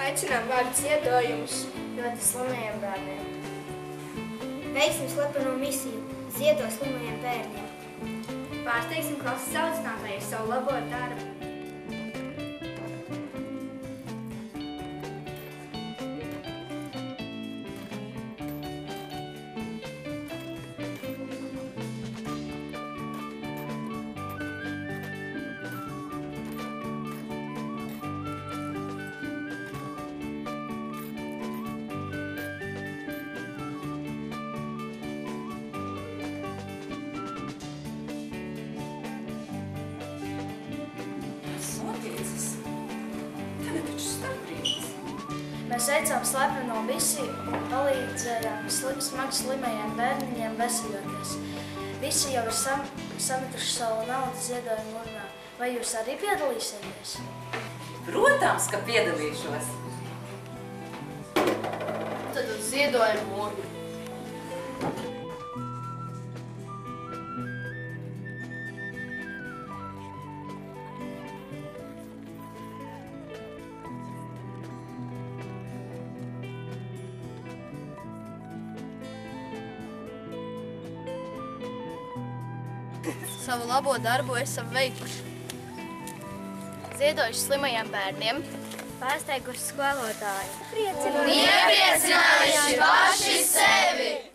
Aicinām vārdu ziedojumus ļoti slimajiem bērniem. Veiksim slepeno misiju, ziedo slimajiem bērniem. Pārsteigsim klases audzinātājus savu labo darbu. Mēs veicām slepeno misiju un palīdzējām smagi slimajiem bērniņiem veseļoties. Visi jau ir sametuši savu naudu ziedojumu urnā. Vai jūs arī piedalīsieties? Protams, ka piedalīšos. Tad uz ziedojumu urnu. Savu labo darbu esam veikuši. Ziedojuši slimajiem bērniem. Pārsteiguši skolotāju. Iepriecinājuši paši sevi!